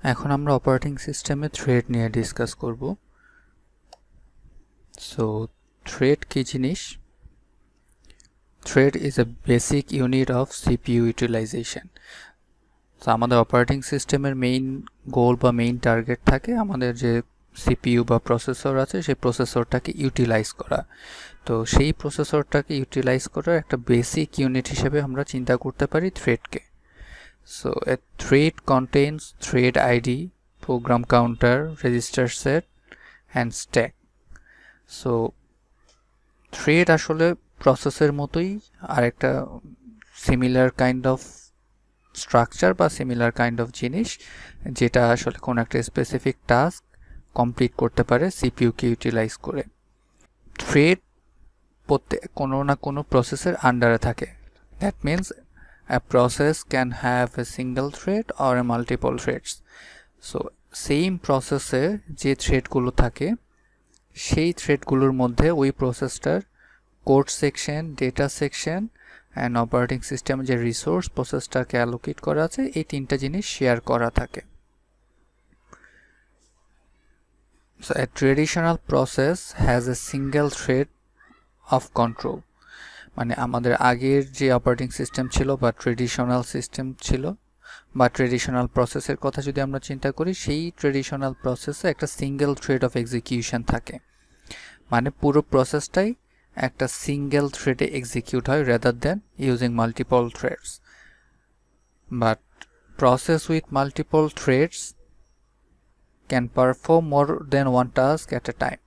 এখন আমরা অপারেটিং সিস্টেমে থ্রেড নিয়ে ডিসকাস করব। সো থ্রেড কি জিনিস? Thread is a basic unit of CPU utilization. তো আমাদের অপারেটিং সিস্টেমের মেইন গোল বা মেইন টার্গেট থাকে আমাদের যে সিপিইউ বা প্রসেসর আছে সেই প্রসেসরটাকে ইউটিলাইজ করা। তো সেই প্রসেসরটাকে ইউটিলাইজ করার একটা বেসিক ইউনিট হিসেবে আমরা চিন্তা করতে পারি থ্রেডকে। So a thread contains thread ID, program counter, register set and stack. So thread আসলে প্রসেসের মতোই আরেকটা সিমিলার কাইন্ড অফ স্ট্রাকচার বা সিমিলার কাইন্ড অফ জিনিস, যেটা আসলে কোন একটা স্পেসিফিক টাস্ক কমপ্লিট করতে পারে সিপিইউকে ইউটিলাইজ করে। থ্রেড কোনো না কোনো প্রসেসের আন্ডারে থাকে। That means a process can have a single thread or a multiple threads. So same প্রসেসে যে থ্রেডগুলো থাকে সেই থ্রেডগুলোর মধ্যে ওই প্রসেসটার code section, data section and operating সিস্টেমে যে রিসোর্স প্রসেসটাকে অ্যালোকেট করা আছে এই তিনটা জিনিস শেয়ার করা থাকে। So a traditional process has a single thread of control. মানে আমাদের আগের যে অপারেটিং সিস্টেম ছিল বা ট্রেডিশনাল সিস্টেম ছিল বা ট্রেডিশনাল প্রসেসের কথা যদি আমরা চিন্তা করি, সেই ট্রেডিশনাল প্রসেসে একটা সিঙ্গেল থ্রেড অফ এক্সিকিউশন থাকে। মানে পুরো প্রসেসটাই একটা সিঙ্গেল থ্রেডে এক্সিকিউট হয় rather than using multiple threads. But process with multiple threads can perform more than one task at a time.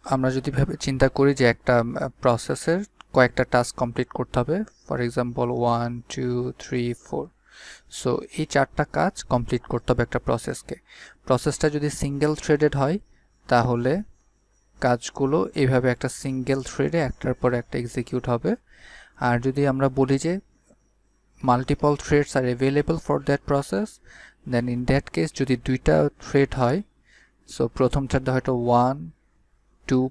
আমরা যদি ভেবে চিন্তা করি যে একটা প্রসেসের কয়েকটা টাস্ক কমপ্লিট করতে হবে, ফর এক্সাম্পল 1 2 3 4, সো এই চারটা কাজ কমপ্লিট করতে হবে একটা প্রসেসকে। প্রসেসটা যদি সিঙ্গেল থ্রেডেড হয় তাহলে কাজগুলো এইভাবে একটা সিঙ্গেল থ্রেডে একটার পর একটা এক্সিকিউট হবে। আর যদি আমরা বলি যে multiple threads are available for that process, then in that case যদি দুইটা থ্রেড হয়, সো প্রথম থ্রেড হয়তো 1 2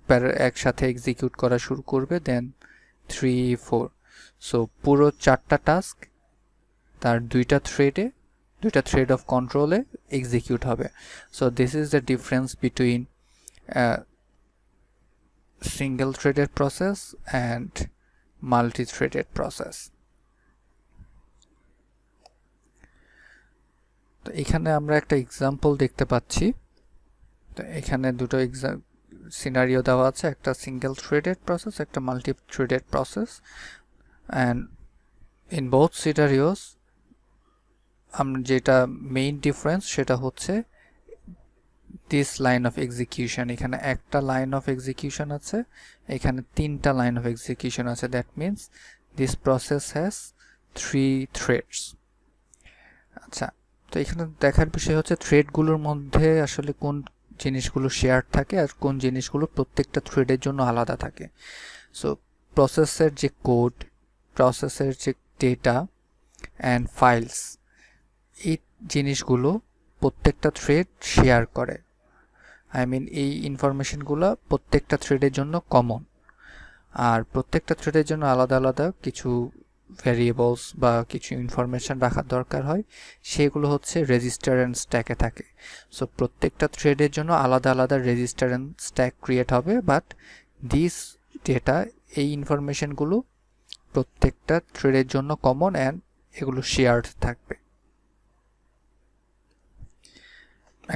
একসাথে এক্সিকিউট করা শুরু করবে, দেন 3 4, সো পুরো চারটা টাস্ক তার দুইটা থ্রেড অফ কন্ট্রোলে এক্সিকিউট হবে। So this is the difference between single threaded process and multi threaded process. তো এখানে আমরা একটা এক্সাম্পল দেখতে পাচ্ছি। তো এখানে দুটো সিনারিও দেওয়া আছে, একটা সিঙ্গেল থ্রেডেড প্রসেস, একটা multi threaded process, and in both scenarios আমরা যেটা মেইন ডিফারেন্স সেটা হচ্ছে দিস লাইন অফ এক্সিকিউশন। এখানে একটা লাইন অফ এক্সিকিউশন আছে, এখানে তিনটা লাইন অফ এক্সিকিউশন আছে। That means this process has 3 threads. আচ্ছা, তো এখানে দেখার বিষয় হচ্ছে থ্রেডগুলোর মধ্যে আসলে কোন জিনিসগুলো শেয়ার থাকে আর কোন জিনিসগুলো প্রত্যেকটা থ্রেডের জন্য আলাদা থাকে। সো প্রসেসের যে কোড, প্রসেসের যে ডেটা অ্যান্ড ফাইলস, এই জিনিসগুলো প্রত্যেকটা থ্রেড শেয়ার করে। আই মিন এই ইনফরমেশনগুলো প্রত্যেকটা থ্রেডের জন্য কমন। আর প্রত্যেকটা থ্রেডের জন্য আলাদা আলাদা কিছু ভ্যারিয়েবলস বা কিছু ইনফরমেশন রাখার দরকার হয়, সেগুলো হচ্ছে রেজিস্টার অ্যান্ড স্ট্যাকে থাকে। সো প্রত্যেকটা থ্রেডের জন্য আলাদা আলাদা রেজিস্টার অ্যান্ড স্ট্যাক ক্রিয়েট হবে, বাট দিস ডেটা, এই ইনফরমেশনগুলো প্রত্যেকটা থ্রেডের জন্য কমন অ্যান্ড এগুলো শেয়ার্ড থাকবে।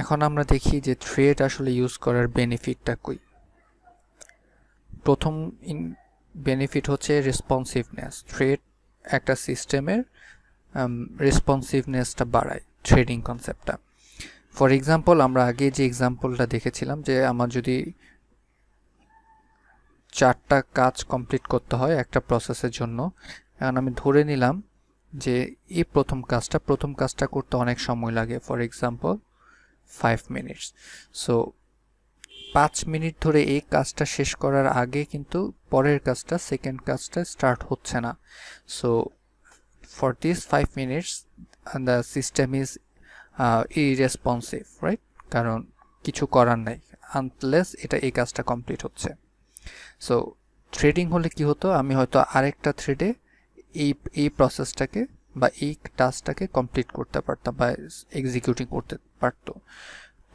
এখন আমরা দেখি যে থ্রেড আসলে ইউজ করার বেনিফিটটা কই। প্রথম বেনিফিট হচ্ছে রেসপন্সিভনেস। থ্রেড একটা সিস্টেমের রেসপন্সিভনেসটা বাড়ায়, থ্রেডিং কনসেপ্টটা। ফর এক্সাম্পল আমরা আগে যে এক্সাম্পলটা দেখেছিলাম যে আমার যদি চারটা কাজ কমপ্লিট করতে হয় একটা প্রসেসের জন্য, এখন আমি ধরে নিলাম যে এই প্রথম কাজটা করতে অনেক সময় লাগে, for example 5 minutes. So 5 minute ধরে এই কাজটা শেষ করার আগে কিন্তু পরের কাজটা, সেকেন্ড কাজটা স্টার্ট হচ্ছে না। So for these 5 minutes the system is irresponsive, right? কারণ কিছু করার নাই আনলেস এটা এই কাজটা কমপ্লিট হচ্ছে। সো থ্রেডিং হলে কি হতো, আমি হয়তো আরেকটা থ্রেডে এই প্রসেসটাকে বা এই টাস্কটাকে কমপ্লিট করতে পারতাম বা এক্সিকিউটিং করতে পারতো,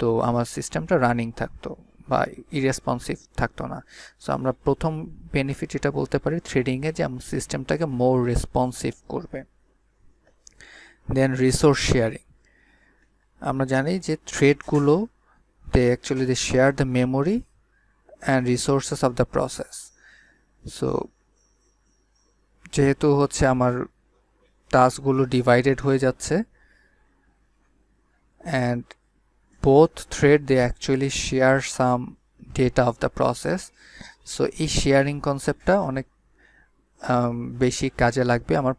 তো আমার সিস্টেমটা রানিং থাকতো বা ইরেসপন্সিভ থাকতো না। সো আমরা প্রথম বেনিফিট এটা বলতে পারি থ্রেডিংয়ে যে আমার সিস্টেমটাকে মোর রেসপন্সিভ করবে। দেন রিসোর্স শেয়ারিং, আমরা জানি যে থ্রেডগুলো they share the memory and resources of the process. So যেহেতু হচ্ছে আমার টাস্কগুলো ডিভাইডেড হয়ে যাচ্ছে and both thread they actually share some data of the process, so এই শেয়ারিং কনসেপ্টটা অনেক বেশি কাজে লাগবে আমার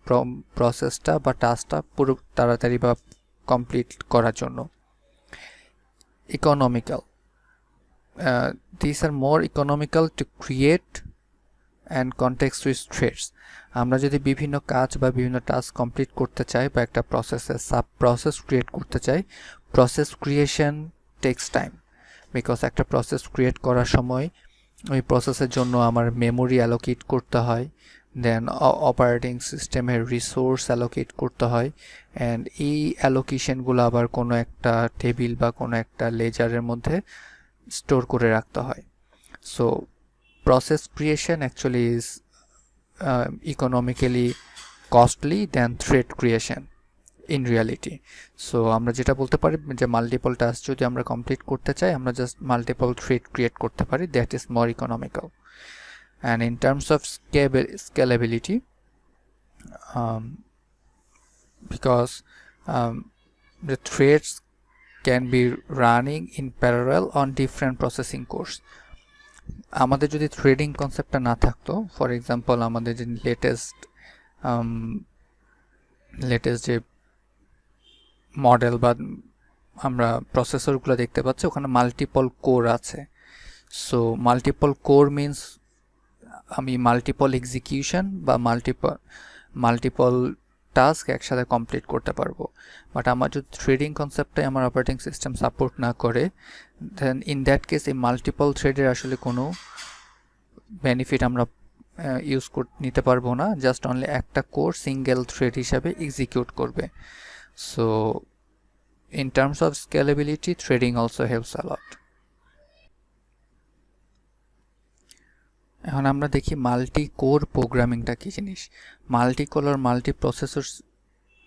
প্রসেসটা বা টাস্কটা পুরো তাড়াতাড়ি বা কমপ্লিট করার জন্য। economical, these are more economical to create and context switch threads. আমরা যদি বিভিন্ন কাজ বা বিভিন্ন টাস্ক কমপ্লিট করতে চাই বা একটা প্রসেসের সাব প্রসেস ক্রিয়েট করতে চাই, process creation takes time, because একটা প্রসেস ক্রিয়েট করার সময় ওই প্রসেসের জন্য আমার মেমোরি অ্যালোকেট করতে হয়, দেন অপারেটিং সিস্টেমের রিসোর্স অ্যালোকেট করতে হয়, অ্যান্ড এই অ্যালোকেশনগুলো আবার কোনো একটা টেবিল বা কোনো একটা লেজারের মধ্যে স্টোর করে রাখতে হয়। So process creation actually is economically costly than thread creation in reality. So আমরা যেটা বলতে পারি যে মাল্টিপল টাস্ক যদি আমরা কমপ্লিট করতে চাই আমরা জাস্ট মাল্টিপল থ্রেড ক্রিয়েট করতে পারি, that is more economical. and in terms of scalability, because the threads can be running in parallel on different processing cores. আমাদের যদি থ্রেডিং কনসেপ্টটা না থাকতো, ফর এক্সাম্পল আমাদের যে লেটেস্ট যে মডেল বা আমরা প্রসেসরগুলো দেখতে পাচ্ছি ওখানে মাল্টিপল কোর আছে। সো মাল্টিপল কোর মিনস আমি মাল্টিপল এক্সিকিউশন বা মাল্টিপল টাস্ক একসাথে কমপ্লিট করতে পারবো। বাট আমার যদি থ্রেডিং কনসেপ্টটাই আমার অপারেটিং সিস্টেম সাপোর্ট না করে, দেন ইন দ্যাট কেস এই মাল্টিপল থ্রেডের আসলে কোনো বেনিফিট আমরা ইউজ নিতে পারবো না, জাস্ট অনলি একটা কোর সিঙ্গেল থ্রেড হিসাবে এক্সিকিউট করবে। So in terms of scalability threading also helps a lot. এখন আমরা দেখি মাল্টি কোর প্রোগ্রামিংটা কী জিনিস। মাল্টি কোর আর multi processor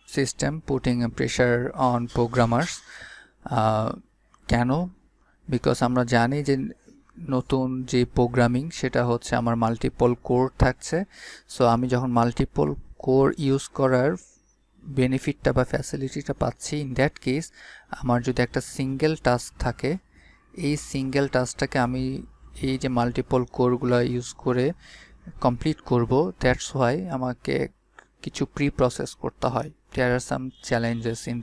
system putting a pressure on programmers. কেন? বিকজ আমরা জানি যে নতুন যে প্রোগ্রামিং সেটা হচ্ছে আমার মাল্টিপল কোর থাকছে। সো আমি যখন মাল্টিপল কোর ইউজ করার বেনিফিটটা বা ফ্যাসিলিটিটা পাচ্ছি, ইন দ্যাট কেস আমার যদি একটা সিঙ্গেল টাস্ক থাকে, এই সিঙ্গেল টাস্কটাকে আমি এই যে মাল্টিপল কোরগুলো ইউজ করে কমপ্লিট করব, দ্যাটস ওয়াই আমাকে কিছু প্রি প্রসেস করতে হয়। There are some challenges in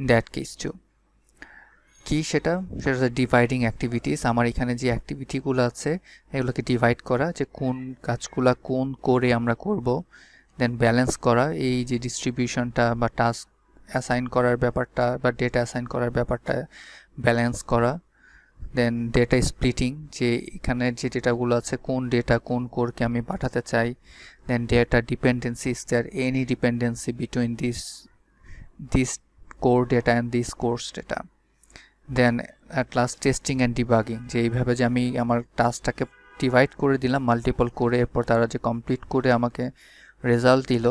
that case too. কি সেটা হচ্ছে ডিভাইডিং অ্যাক্টিভিটিস। আমার এখানে যে অ্যাক্টিভিটিগুলো আছে এগুলোকে ডিভাইড করা, যে কোন কাজগুলো কোন করে আমরা করব, দেন ব্যালেন্স করা, এই যে ডিস্ট্রিবিউশনটা বা টাস্ক অ্যাসাইন করার ব্যাপারটা বা ডেটা অ্যাসাইন করার ব্যাপারটা ব্যালেন্স করা, দেন ডেটা স্প্লিটিং, যে এখানে যে ডেটাগুলো আছে কোন ডেটা কোন কোরকে আমি পাঠাতে চাই, then data dependency, is there any dependency between this core data and this core's data, then at last testing and debugging, যে এইভাবে যে আমি আমার টাস্কটাকে ডিভাইড করে দিলাম মাল্টিপল করে, এরপর তারা যে কমপ্লিট করে আমাকে রেজাল্ট দিল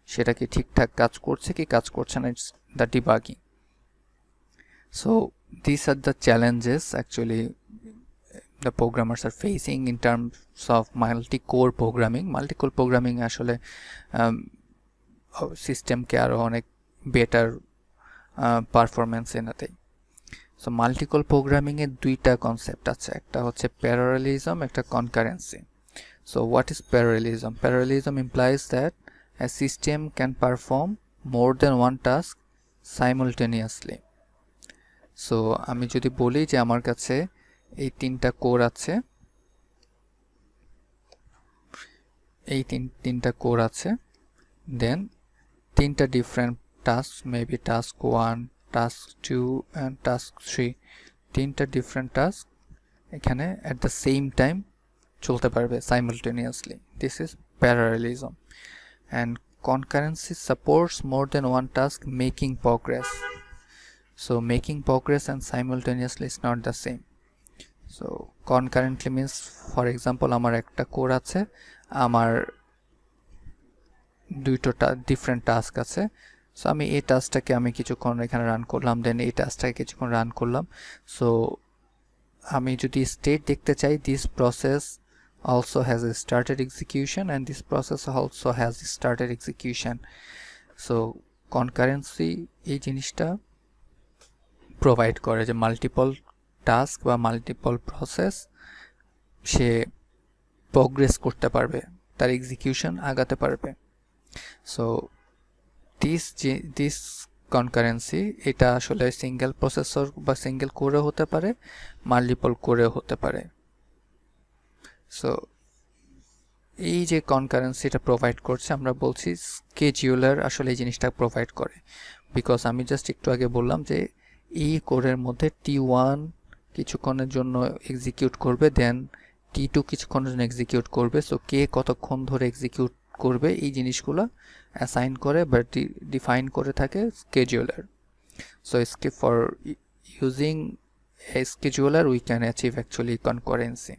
সেটা কি ঠিকঠাক কাজ করছে কি কাজ করছে না, it's the debugging. So these are the challenges actually the programmers are facing in terms of multi-core programming. Multi-core programming আসলে সিস্টেমকে আরো অনেক বেটার পারফরমেন্স এনে দেয়। সো মাল্টিকোর প্রোগ্রামিং এর দুইটা কনসেপ্ট আছে, একটা হচ্ছে প্যারালেলিজম, একটা concurrency. So what is parallelism? Parallelism implies that a system can perform more than one task simultaneously. So আমি যদি বলি যে আমার কাছে এই তিনটা কোর আছে, এই তিনটা কোর আছে, দেন তিনটা different task, maybe task 1, task 2 and task 3, তিনটা ডিফারেন্ট টাস্ক এখানে অ্যাট দ্য সেম টাইম চলতে পারবে simultaneously. This is parallelism. And concurrency supports more than one task making progress. So making progress and simultaneously is not the same. So concurrently means, for example, আমার একটা core আছে, আমার দুইটা different task আছে। So আমি এই টাস্কটাকে আমি কিছুক্ষণ এখানে রান করলাম, দেন এই টাস্কটাকে কিছুক্ষণ রান করলাম। সো আমি যদি স্টেট দেখতে চাই, this process also has a started execution and this process also has started execution. So concurrency এই জিনিসটা প্রোভাইড করে যে মাল্টিপল টাস্ক বা মাল্টিপল প্রসেস সে প্রোগ্রেস করতে পারবে, তার এক্সিকিউশন আগাতে পারবে। সো দিস কনকারেন্সি এটা আসলে সিঙ্গেল প্রসেসর বা সিঙ্গেল কোরে হতে পারে, মাল্টিপল কোরেও হতে পারে। সো এই যে কনকারেন্সিটা প্রোভাইড করছে, আমরা বলছি স্কেডিউলার আসলে এই জিনিসটা প্রোভাইড করে। বিকজ আমি জাস্ট একটু আগে বললাম যে এই কোরের মধ্যে T1 কিছুক্ষণের জন্য এক্সিকিউট করবে, দেন T2 কিছুক্ষণের জন্য এক্সিকিউট করবে। সো কে কতক্ষণ ধরে এক্সিকিউট করবে এই জিনিসগুলো অ্যাসাইন করে বা ডিফাইন করে থাকে scheduler. So for using a scheduler we can achieve actually concurrency.